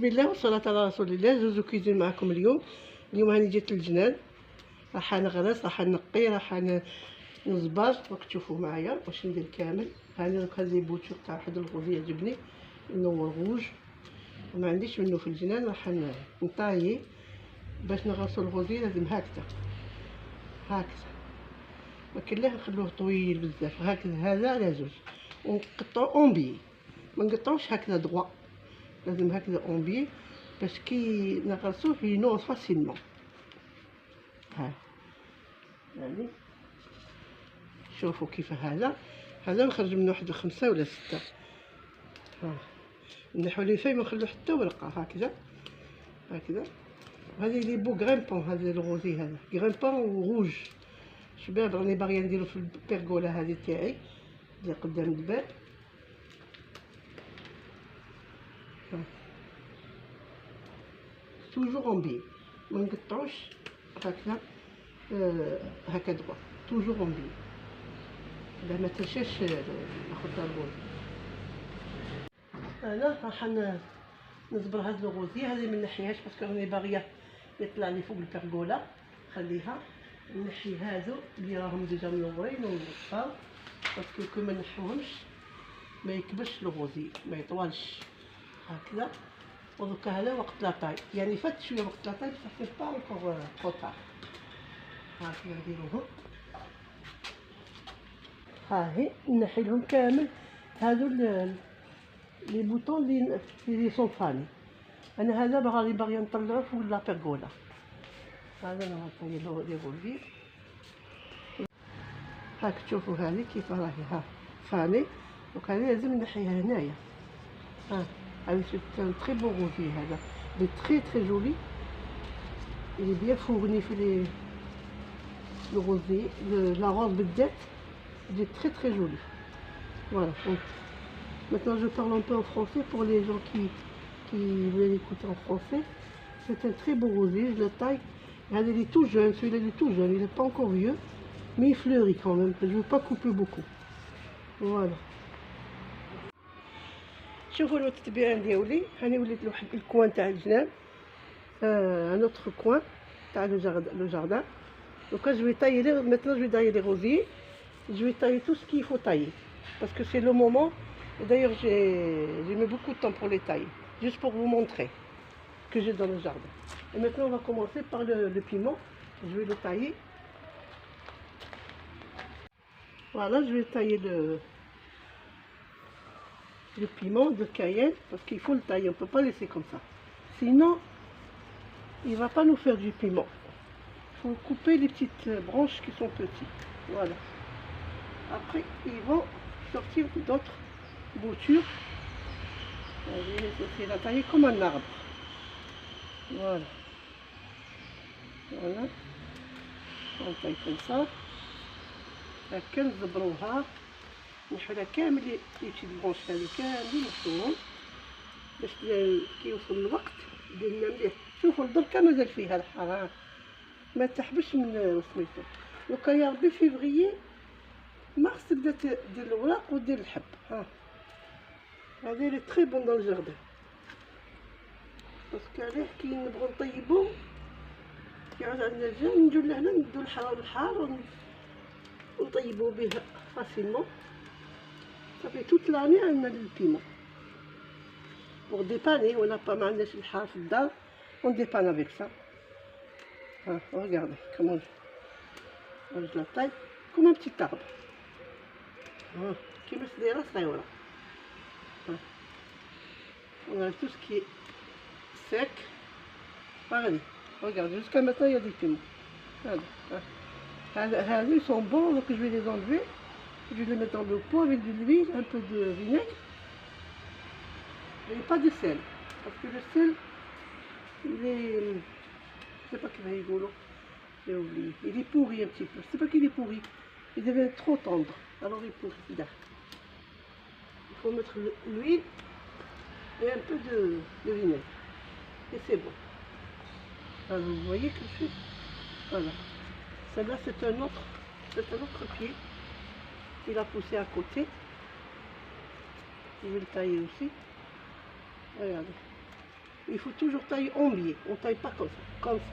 بسم الله والصلاة على رسول الله. زوزو كيزين معكم اليوم هاني جيت للجنان، راح نغرس، راح نقي، راح نزبر. راك تشوفوا معايا واش ندير كامل. هاني دوك هاد لي بوتور تاع واحد الغوز يعجبني منور روج وما عنديش منه في الجنان. راح نطايي باش نغرسو الغوزي. لازم هكذا ما كاين نخلوه طويل بزاف، هكذا هذا على زوج، ونقطعو اونبي، ما نقطعوش هكذا دغوا، لازم هكذا اونبي باش كي نغرسوه ينوض فاسيلمون. يعني شوفوا كيف هذا نخرج منه واحد 5 ولا 6. نحو لي فاي ما نخلو حتى ورقه. هكذا هذه لي بو غريمبون، هذا الغوزي هذا غريمبون وروج شباب. راني باغيه نديرو في البيرغولا هذه تاعي اللي قدام الباب. توجور اونبي، ما نقطعوش هكذا هكا دغوا، توجور اونبي باه ما تنساش ناخذ الغوز. انا راح نزبر هاد الغوزي. هذه ما نحيهاش باسكو راني باغيه يطلع لي فوق البرغولا. خليها نحي هادو اللي راهم ديجا منورين ونقطعو باسكو كي ما نحوهمش ما يكبرش الغوزي، ما يطولش هكذا. ودوكا هذا وقت لاطاي، يعني فات شويه وقت لاطاي بصح سي با انكور طوطار. هكذا نديروهم. هاهي نحي لهم كامل هادو لي بوطون لي سونطرالي. انا هذا باغيه نطلعوه فوق لا بيرغولا. هذا انا نطيب لي غوزي. هاك تشوفوا هذه كيف راهي فاني. دونك هذه لازم نحيها هنايا. هذا سي ان تري بو غوزي. هذا لي تري جولي، il est bien fourni في لي غوزي. لا روز بالذات il est très joli. Voilà. Donc, maintenant je parle un peu en français pour les gens qui veulent écouter en français. C'est un très beau rosier, je le taille. Regardez, il est tout jeune, celui-là il est tout jeune, il n'est pas encore vieux, mais il fleurit quand même. Je ne veux pas couper beaucoup. Voilà. شوفوا التتبيله ديالي. هاني وليت لواحد الكوان تاع الجنان، un autre coin تاع le jardin. Donc là je vais tailler maintenant, je vais tailler les rosiers. Je vais tailler tout ce qu'il faut tailler parce que c'est le moment. Et d'ailleurs j'ai mis beaucoup de temps pour les tailler, juste pour vous montrer que j'ai dans le jardin. Et maintenant on va commencer par le piment. Je vais le tailler. Voilà, je vais tailler le piment de Cayenne parce qu'il faut le tailler, on ne peut pas laisser comme ça, sinon il va pas nous faire du piment. Il faut couper les petites branches qui sont petites. Voilà. Après ils vont sortir d'autres boutures. C'est la tailler comme un arbre. Voilà. On taille comme ça. هكا نزبروها، نحولها كامل لي بيتي برونش هادو كاملين نحطوهم باش كي يوصل الوقت ديرنا مليح. شوفوا دركا مازال فيها الحراره ما تحبش من سميتو. دوكا يا ربي فيفريي مارس تبدا دير الوراق ودير الحب. هذه لي تري بون دون الجاردان باسكو عليه كي نبغوا نطيبو يعود عندنا الجو نجيو لهنا ندو الحار ونطيبو به فاسيلمون. صافي توت لاني عندنا البيمون بور ديباني. ولا با ما عندناش الحار في الدار اون ديبان افيك سا. regardez comment je la taille comme un petit arbre. كيما صغيره صغيره. On a tout ce qui est sec. Pareil. Regardez, jusqu'à maintenant il y a des piments. Ils sont bons, donc je vais les enlever. Je vais les mettre dans le pot avec de l'huile, un peu de vinaigre. Et pas de sel. Parce que le sel, il est... Je sais pas qu'il est rigolo. J'ai oublié. Il est pourri un petit peu. Je sais pas qu'il est pourri. Il devient trop tendre. Alors il est pourri. Là. Il faut mettre l'huile et un peu de vinaigre. Et c'est bon. Alors, vous voyez que je fais. Voilà. Celle-là, c'est un autre pied. Il a poussé à côté. Je vais le tailler aussi. Regardez. Il faut toujours tailler en biais. On ne taille pas comme ça. Comme ça.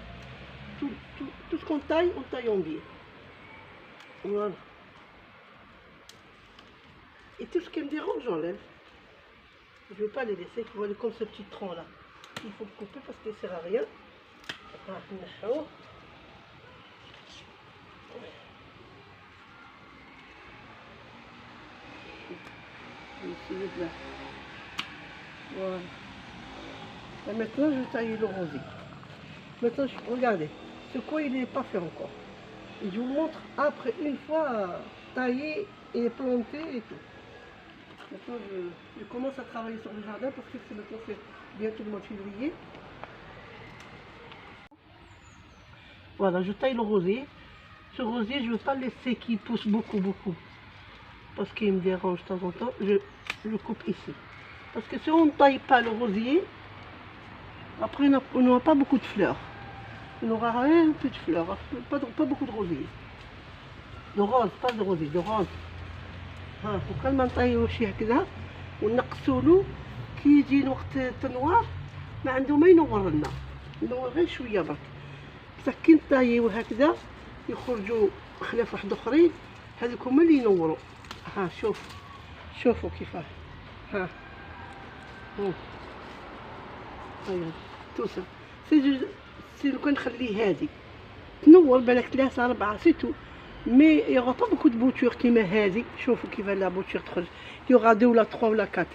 Tout ce qu'on taille, on taille en biais. Voilà. Et tout ce qui me dérange, j'enlève. Je ne vais pas les laisser. Voilà, comme ce petit tronc là. Il faut le couper parce qu'il ne sert à rien. Je vais essayer de là. Voilà. Et maintenant, je vais tailler le rosier. Maintenant, regardez. Ce coin, il n'est pas fait encore. Et je vous montre après, une fois taillé et planté et tout. Maintenant, je commence à travailler sur le jardin parce que c'est bientôt le mois de février. Voilà, je taille le rosier. Ce rosier, je ne veux pas le laisser qu'il pousse beaucoup. Parce qu'il me dérange de temps en temps. Je coupe ici. Parce que si on ne taille pas le rosier, après on n'aura pas beaucoup de fleurs. On n'aura rien, un peu de fleurs. Pas beaucoup de rosier. De rose, pas de rosier, de rose. وكان ما نطيوه شي هكذا ونقصوا له كي يجي وقت التنوار ما عنده ما ينور لنا، ينور غير شويه برك. بصح كي نطيوه هكذا يخرجوا خلاف واحد اخرين، هذوك هما اللي ينوروا. شوفوا كيفاه. هيا توصل سي لو كان نخليه هادي تنور بالك 3 4 سيتو. Mais il n'y aura pas beaucoup de boutures qui m'a هذه. شوفوا كيف لا بوتور تخرج. Il y aura 2 ولا 3 ولا 4.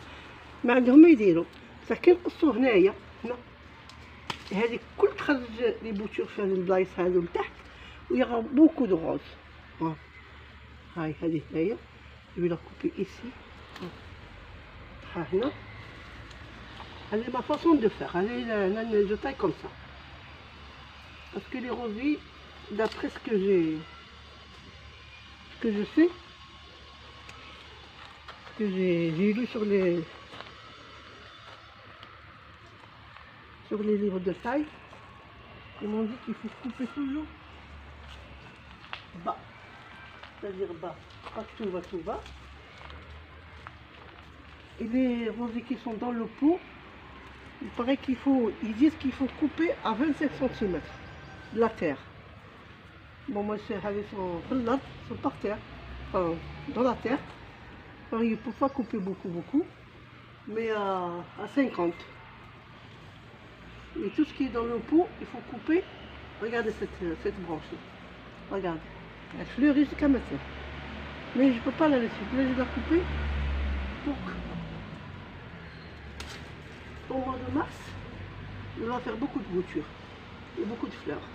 ما عندهم ما يديروا. بصح كي نقصوا هنايا هنا هذه كل تخرج لي بوتور في هذه البلايص هذو لتحت و يغا بوكو دو روز. هاي هذه هنايا. Je vais la couper ici. هنا. هذه ma façon de faire. هذه je taille comme ça. Parce que les rosiers, d'après ce que je sais, que j'ai lu sur les livres de taille, ils m'ont dit qu'il faut couper toujours bas, c'est-à-dire bas, pas tout bas. Et les rosiers qui sont dans le pot, il paraît ils disent qu'il faut couper à 25 cm de la terre. Bon, moi, sont par terre, enfin, dans la terre. Alors, il ne faut pas couper beaucoup, mais à 50. Et tout ce qui est dans le pot, il faut couper. Regardez cette branche-là. Regardez, elle fleurit jusqu'à maintenant. Mais je ne peux pas la laisser. Là, je dois couper pour qu'au mois de mars, on va faire beaucoup de boutures et beaucoup de fleurs,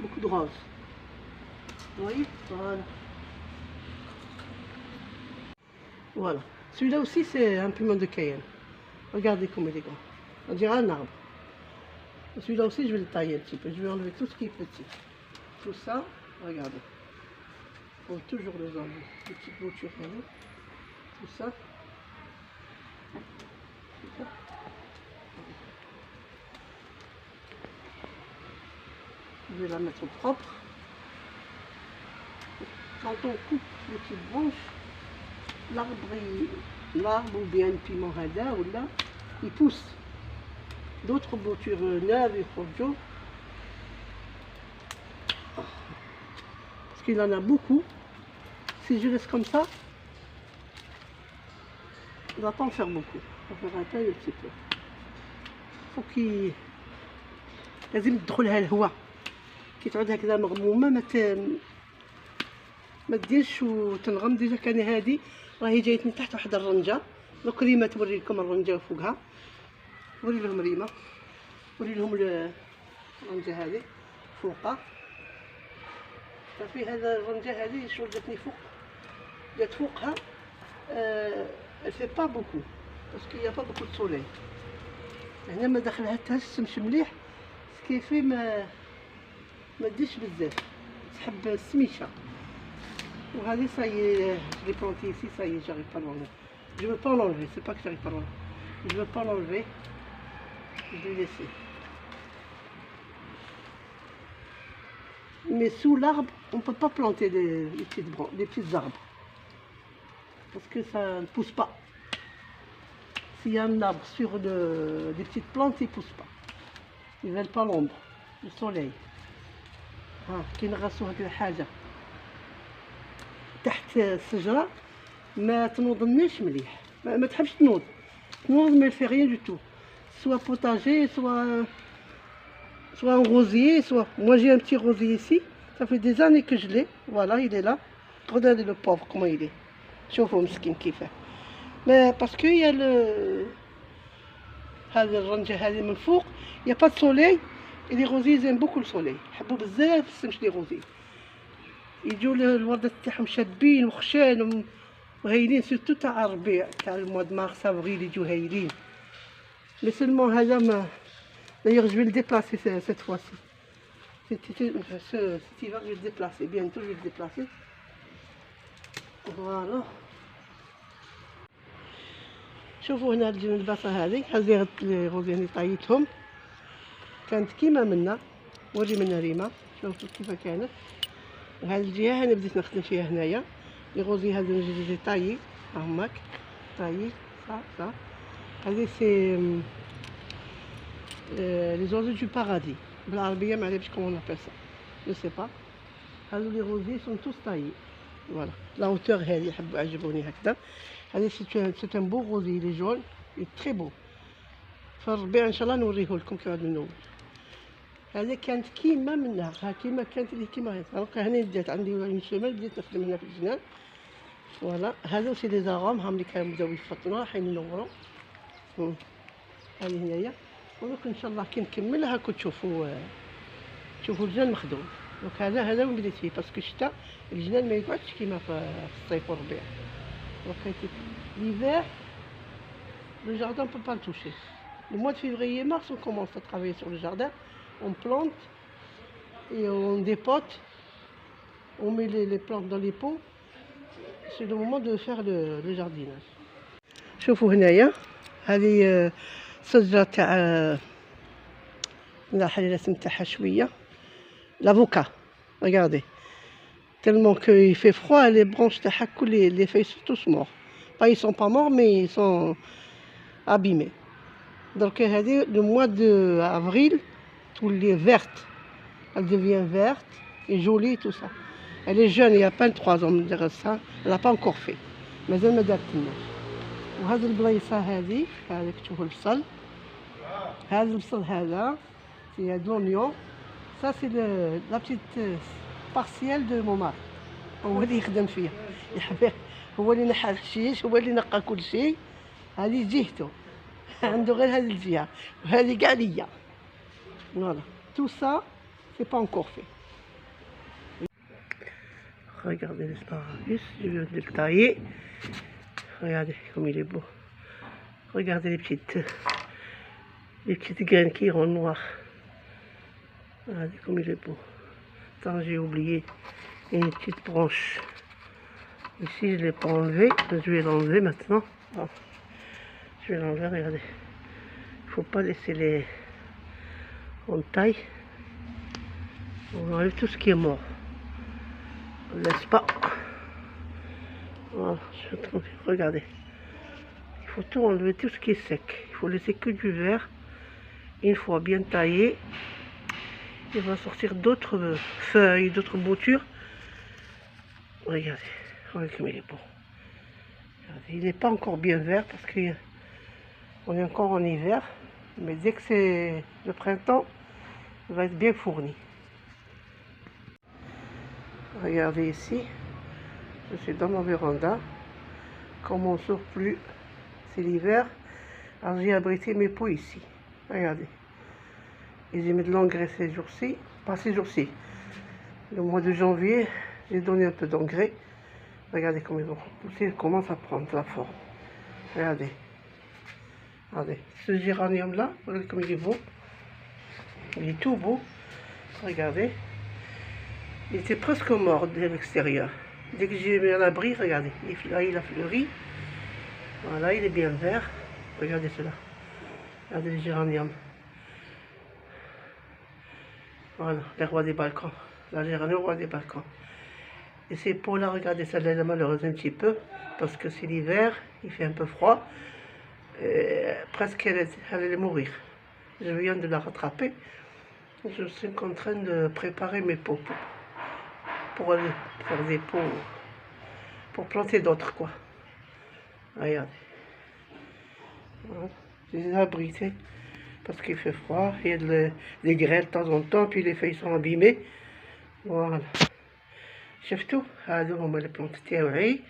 beaucoup de roses. Vous voyez, voilà. Celui-là aussi, c'est un piment de Cayenne. Regardez comme il est grand. On dirait un arbre. Celui-là aussi, je vais le tailler un petit peu. Je vais enlever tout ce qui est petit. Tout ça, regardez. Il faut toujours les enlever. Les petites boutures, tout ça. Je vais la mettre propre. Quand on coupe les petites branches, l'arbre ou bien le piment hada ou là, il pousse. D'autres boutures neuves et forgeaux. Parce qu'il en a beaucoup. Si je laisse comme ça, on ne va pas en faire beaucoup. On va faire un taille un petit peu. Il faut qu'il لازم تدخلها الهواء. كي تعود هكذا مغمومه ما تديرش وتنغم. ديجا كان هادي راهي جايت من تحت واحد الرنجه. دوك ريما توري لكم الرنجه فوقها. وري لهم ريما، وري لهم الرنجه هذه فوقها. صافي هذا الرنجه هذه شغل جاتني فوق، جات فوقها. elle fait pas beaucoup parce qu'il y a pas beaucoup de soleil. هنا ما دخلهاش الشمس مليح، كيفي ما تديش بزاف، تحب السميشه. وهذه ça y est, je l'ai planté ici, ça y est, j'arrive pas à l'enlever. Je veux pas l'enlever, c'est pas que j'arrive pas à l'enlever. Je veux pas l'enlever, je vais laisser. Mais sous l'arbre, on peut pas planter des petits arbres. Parce que ça ne pousse pas. s'il y a un arbre sur des petites plantes, ils ne poussent pas. Ils ne veulent pas l'ombre, le soleil. كي نغرسو هاد الحاجة تحت الشجرة ما تنوضلناش مليح، ما تحبش تنوض ما fait rien du tout. Soit potager, soit un rosier, soit... Moi j'ai un petit rosier ici, ça fait des années que je l'ai. Voilà, il est là. Regardez le pauvre, comment il est. شوفوا مسكين كيفاه. Mais parce qu'il y a هذه الرنجة هذه من فوق، il n'y a pas de soleil. Et les rosiers ils aiment beaucoup le soleil. يحبوا بزاف الشمس لي روزي. يجوا الوردة تاعهم شابين وخشان وهايلين سيرتو تاع الربيع تاع الموا دو مارس افريل يجوا هايلين. مي سولمون هذا ما d'ailleurs je vais le déplacer cette fois-ci. Cet hiver je vais le déplacer, bientôt je vais le déplacer. Voilà. شوفوا هنا هاد البلاصة هذه هذه الغوزية اللي طايتهم كانت كيما منا، وري منا ريما شوفوا كيف كانت. وهذه الجهة أنا بديت نخدم فيها هنايا لي غوزي هادو جي طايي هاهماك طايي صح هذه سي لي زوزو دو بارادي بالعربية ما عرفتش كومون نابيل سا جو سي با. هادو لي غوزي سون توس طايي فوالا. لا هوتور هذه يحبوا عجبوني هكذا. هذا سي ان بو غوزي لي جون تري بو. في الربيع ان شاء الله نوريه لكم كي غادي نول. هذا كانت كيما منها كيما كانت اللي كيما هنا. هنا بدات عندي اون سيمين بديت نخدم هنا في الجنان فوالا. هذا سي لي زاغوم هاهم اللي كانوا بداو يفطنوا رايحين ينوروا. هذه هنايا ودوك ان شاء الله كي نكمل هاكو تشوفوا الجنان مخدوم. دونك هذا وين بديت فيه باسكو الشتاء الجنان ما يقعدش كيما في الصيف والربيع. دونك l'hiver le jardin on peut pas le toucher. Le mois de février-mars on commence à travailler sur le jardin. On plante et on dépote, on met les plantes dans les pots. C'est le moment de faire le jardinage. شوفوا هنايا هذه شجرة تاع نلاحظ الرسم تاعها شوية l'avocat. Regardez, tellement qu'il fait froid, les branches تاعها كل les feuilles sont tous morts. Pas ils sont pas morts mais ils sont abîmés. Donc هذه le mois de avril tout les verte, elle devient verte et jolie tout ça. Elle est jeune, il y a pas 3 ans on dirait ça, elle n'a pas encore fait. مازال ما دارتلناش. وهذه البلايصة هذه هذاك تشوفوا البصل. هذا البصل هذا سي دو لونيون. Ça c'est la petite partielle de mon mari. هو اللي يخدم فيها. هو اللي نحى الحشيش، هو اللي نقى كل شيء. هذه جهته. عنده غير هذه الجهة وهذه كاع ليا. Voilà, tout ça, c'est pas encore fait. Regardez l'asparagus, je viens de le tailler. Regardez comme il est beau. Regardez les petites graines qui sont noires. Regardez comme il est beau. Attends, j'ai oublié une petite branche. Ici, je ne l'ai pas enlevé. Je vais l'enlever maintenant. Oh. Je vais l'enlever, regardez. Il ne faut pas laisser les... On taille, on enlève tout ce qui est mort, on ne laisse pas. Voilà, regardez, il faut tout enlever, tout ce qui est sec, il faut laisser que du vert. Une fois bien taillé, il va sortir d'autres feuilles, d'autres boutures. Regardez, regardez comme il est beau. Regardez, il n'est pas encore bien vert parce qu'on est encore en hiver. Mais dès que c'est le printemps, il va être bien fourni. Regardez ici, je suis dans ma véranda. Comme on ne sort plus, c'est l'hiver. Alors j'ai abrité mes pots ici. Regardez. Ils y mettent de l'engrais ces jours-ci. Pas ces jours-ci. Le mois de janvier, j'ai donné un peu d'engrais. Regardez comme ils ont poussé, ils commencent à prendre la forme. Regardez. Regardez, ce géranium là, regardez comme il est beau. Il est tout beau. Regardez. Il était presque mort de l'extérieur. Dès que j'ai mis à l'abri, regardez. Il a fleuri. Voilà, il est bien vert. Regardez cela. Regardez le géranium. Voilà, les rois des balcons. La géranium, roi des balcons. Et ces pots là, regardez, ça l'aide malheureusement un petit peu. Parce que c'est l'hiver, il fait un peu froid. presque elle allait mourir. Je viens de la rattraper. Je suis en train de préparer mes pots pour aller faire des pots, pour planter d'autres, quoi. Regardez. Voilà. Je les ai abrités parce qu'il fait froid. Il y a des grêles de temps en temps, puis les feuilles sont abîmées. Voilà. شفتوا هادو هما لي بلونط تاوعي.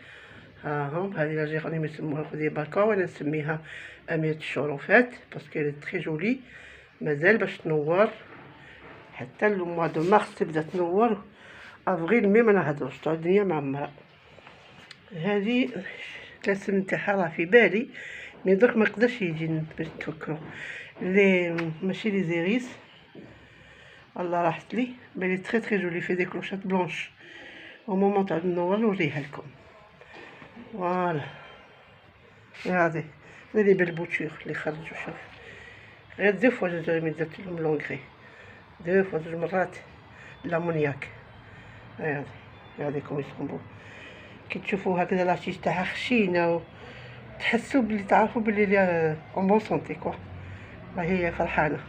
ها هم. هذه لا جيرانيوم يسموها خدي باكا، وانا نسميها أميرة الشرفات باسكو هي تري جولي. مازال باش تنور حتى لو موا دو مارس تبدا تنور. افريل مي منهضروش تاع الدنيا معمرة. هذه الاسم نتاعها راه في بالي، مي درك ميقدرش يجي باش تفكرو. لي ماشي لي زيريس، الله راحت لي، مي لي تري جولي في دي كلوشات بلونش. au moment تاع النور نوريها لكم. فوالا هادي لي بالبوتور اللي خرجوا. شوف غير دو فوا درت لهم لونغري، دو فوا 2 مرات الامونياك. هادي يصومبو كي تشوفوا هكذا لاشيش تاعها خشينه، تحسوا بلي تعرفوا بلي لي اون بون سونتي كوا، راهي فرحانه.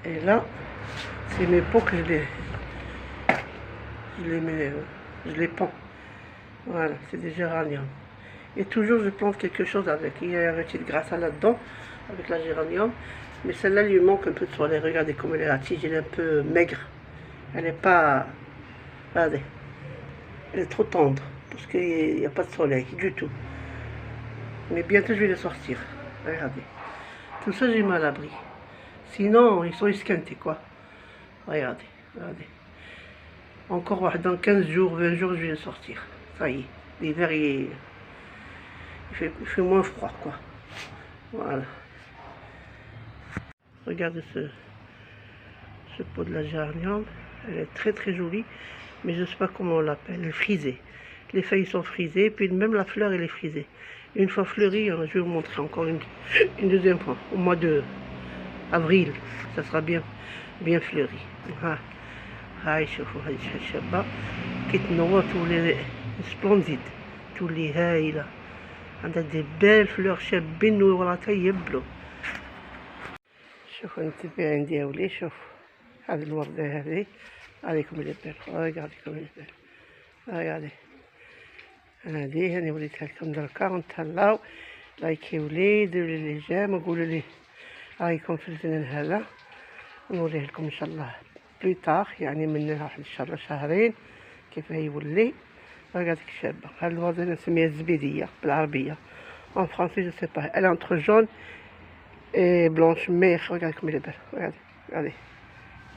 اي لا سي مي بوك je les pends. Voilà, c'est des géraniums. Et toujours je plante quelque chose avec. Il y a un petit grassa là-dedans, avec la géranium. Mais celle-là lui manque un peu de soleil. Regardez comme elle est la tige, elle est un peu maigre. Elle n'est pas... Regardez. Elle est trop tendre. Parce qu'il n'y a pas de soleil du tout. Mais bientôt je vais les sortir. Regardez. Tout ça j'ai mis à l'abri. Sinon ils sont esquintés quoi. Regardez, regardez. Encore dans 15 jours, 20 jours, je vais le sortir. Ça y est, l'hiver il fait moins froid quoi. Voilà. Regardez ce pot de la géranium. Elle est très jolie, mais je ne sais pas comment on l'appelle. Elle est frisée. Les feuilles sont frisées, puis même la fleur elle est frisée. Une fois fleurie, je vais vous montrer encore une deuxième fois. Au mois de avril, ça sera bien fleuri. Voilà. هاي شوفوا هذه الشابة كي تنور تولي سبلونديد، تولي هايلة، عندها دي بال فلور شابين وراتها يبلو. شوفوا الانتباه عندي اولي. شوف هذه الوردة هذه عليكم لي بال. ريغارديكم لي بال. ريغاردي هذه هاني وليتها لكم دركا. ونتهلاو لايكيولي، ديرولي لي جيم، وقولوا لي رايكم في الفنان هذا، ونوريه لكم ان شاء الله بلو تاغ، يعني من واحد الشهر شهرين كيف يولي. هذيك الشابه هاد الوردة نسميها الزبيديه بالعربيه، en français je sais pas. Elle est entre jaune et blanche, mais regardez comme elle est belle. regardez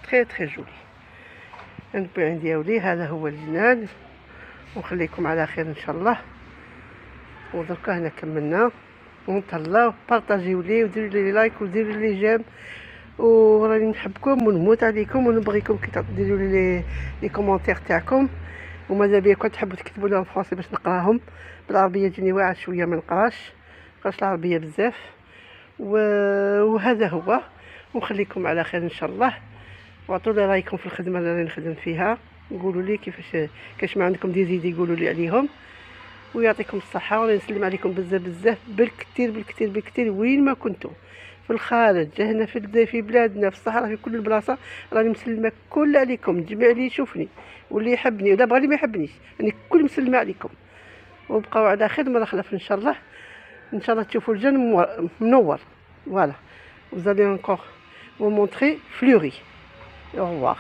très jolie. نبي عندي اولي. هذا هو الجنان، ونخليكم على خير ان شاء الله. ودركا هنا كملنا، ونتهلاو. بارطاجيو لي وديروا لي لايك وديروا لي جيم، وراني نحبكم ونموت عليكم ونبغيكم كي ديروا لي لي كومونتير تاعكم. وماذا بيا كنت تحبوا تكتبوا لهم فرونسي باش نقراهم. بالعربيه تجيني واعر شويه ما نقراش العربيه بزاف. وهذا هو، ونخليكم على خير ان شاء الله. وعطوا لي رايكم في الخدمه اللي راني نخدم فيها، قولوا لي كاش ما عندكم دي زيدي قولوا لي عليهم. ويعطيكم الصحه، وراني نسلم عليكم بزاف بالكثير وين ما كنتم، في الخارج، هنا في بلادنا، في الصحراء، في كل البلاصه، راني مسلمه كل عليكم. جميع اللي يشوفني واللي يحبني ولا بغى اللي ما يحبنيش، راني كل مسلمه عليكم. وبقاو على خير مرة خلف ان شاء الله. ان شاء الله تشوفوا الجنة منور. فوالا vous allez encore vous montrer fleuri. Au revoir.